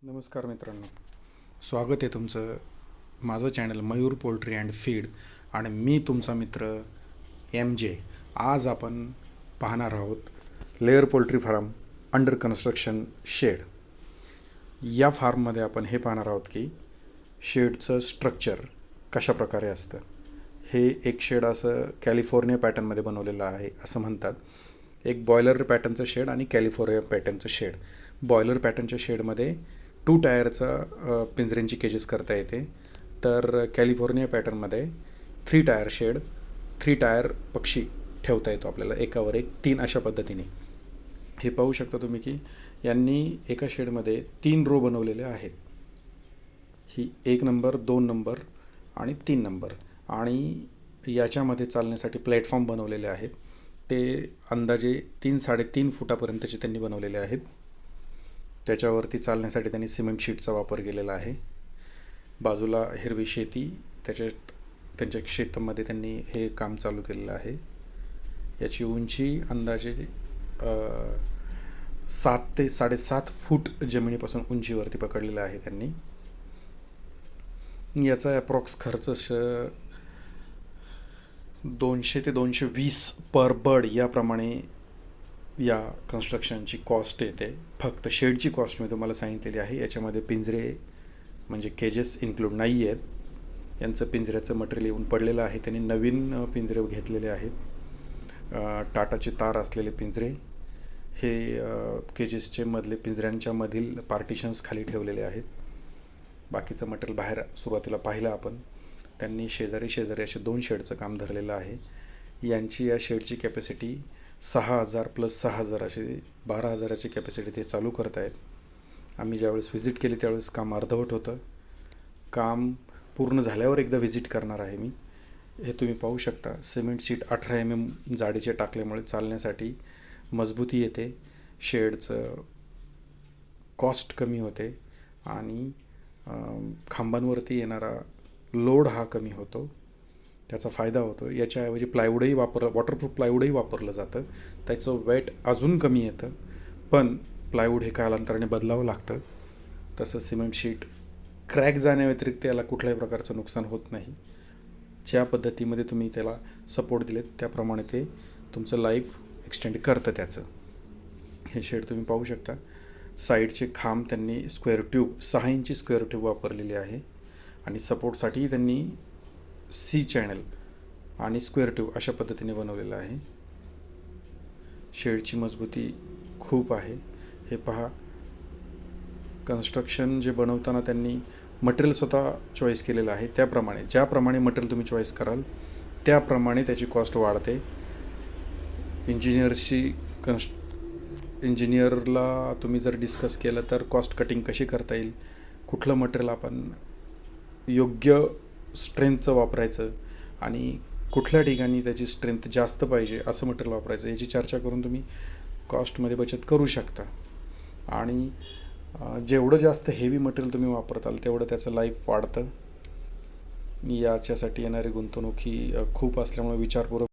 नमस्कार मित्रांनो, स्वागत आहे तुमचं माझं channel Mayur poultry and feed आणि मी तुमचा मित्र MJ. आज आपण पाहणार आहोत layer poultry farm under construction shed. या फार्ममध्ये आपण हे पाहणार आहोत की शेडचं स्ट्रक्चर कशा प्रकारे असतं. हे एक शेड असं कॅलिफोर्निया पॅटर्नमध्ये बनवलेलं आहे असं म्हणतात. एक बॉयलर पॅटर्नचं शेड आणि कॅलिफोर्निया पॅटर्नचं शेड. बॉयलर पॅटर्नच्या शेडमध्ये 2 टायरचा पिंजऱ्यांची केजेस करता येते, तर कॅलिफोर्निया पॅटर्नमध्ये 3 टायर शेड, 3 टायर पक्षी ठेवता येतो आपल्याला एकावर एक 3 अशा पद्धतीने. हे पाहू शकता तुम्ही की यांनी एका शेडमध्ये 3 रो बनवलेले आहेत. ही 1 नंबर, 2 नंबर आणि 3 नंबर. आणि याच्यामध्ये चालण्यासाठी प्लॅटफॉर्म बनवलेले आहेत. ते अंदाजे 3-3.5 फुटापर्यंतचे त्यांनी बनवलेले आहेत. त्याच्यावरती चालण्यासाठी त्यांनी सिमेंट शीटचा वापर केलेला आहे. बाजूला हिरवी शेती, त्यांच्या शेतामध्ये त्यांनी हे काम चालू केलेलं आहे. याची उंची अंदाजे 7 ते 7.5 फूट जमिनीपासून उंचीवरती पकडलेलं आहे त्यांनी. याचा ॲप्रॉक्स खर्च 200 ते 220 पर बर्ड याप्रमाणे या कन्स्ट्रक्शनची कॉस्ट येते. फक्त शेडची कॉस्ट मी तुम्हाला सांगितलेली आहे. याच्यामध्ये पिंजरे म्हणजे केजेस इन्क्लूड नाही आहेत. यांचं पिंजऱ्याचं मटेरियल येऊन पडलेलं आहे. त्यांनी नवीन पिंजरे घेतलेले आहेत. टाटाचे तार असलेले पिंजरे हे केजेसचे मधले पिंजऱ्यांच्या मधील पार्टिशन्स खाली ठेवलेले आहेत. बाकीचं मटेरियल बाहेर सुरुवातीला पाहिलं आपण. त्यांनी शेजारी असे 2 शेडचं काम धरलेलं आहे. यांची या शेडची कॅपॅसिटी 6,000 + 6,000 असे 12,000ची कॅपॅसिटी ते चालू करत आहेत. आम्ही ज्यावेळेस व्हिजिट केली त्यावेळेस काम अर्धवट होतं. काम पूर्ण झाल्यावर एकदा व्हिजिट करणार आहे मी. हे तुम्ही पाहू शकता. सिमेंट शीट 18 mm जाडीचे टाकल्यामुळे चालण्यासाठी मजबूती येते. शेडचं कॉस्ट कमी होते आणि खांबांवरती येणारा लोड हा कमी होतो. त्याचा फायदा होतो. याच्याऐवजी वॉटरप्रूफ प्लायवूडही वापरलं जातं. त्याचं वेट अजून कमी येतं, पण प्लायवूड हे कालांतराने बदलावं लागतं. तसं सिमेंट शीट क्रॅक जाण्याव्यतिरिक्त याला कुठल्याही प्रकारचं नुकसान होत नाही. ज्या पद्धतीमध्ये तुम्ही त्याला सपोर्ट दिलेत त्याप्रमाणे ते तुमचं लाईफ एक्सटेंड करतं त्याचं. हे शेड तुम्ही पाहू शकता. साईडचे खांब त्यांनी स्क्वेअर ट्यूब 6 इंची स्क्वेअर ट्यूब वापरलेली आहे आणि सपोर्टसाठी त्यांनी C चॅनल आणि स्क्वेअर ट्यूब अशा पद्धतीने बनवलेलं आहे. शेडची मजबूती खूप आहे. हे पहा. कन्स्ट्रक्शन जे बनवताना त्यांनी मटेरियल स्वतः चॉईस केलेलं आहे. ज्याप्रमाणे मटेरियल तुम्ही चॉईस कराल त्याप्रमाणे त्याची कॉस्ट वाढते. इंजिनियरला तुम्ही जर डिस्कस केलं तर कॉस्ट कटिंग कशी करता येईल, कुठलं मटेरियल आपण योग्य स्ट्रेंथचं वापरायचं आणि कुठल्या ठिकाणी त्याची स्ट्रेंथ जास्त पाहिजे असं मटेरियल वापरायचं, याची चर्चा करून तुम्ही कॉस्टमध्ये बचत करू शकता. आणि जेवढं जास्त हेवी मटेरियल तुम्ही वापरताल तेवढं त्याचं लाईफ वाढतं. याच्यासाठी येणारी गुंतवणूक ही खूप असल्यामुळे विचारपूर्वक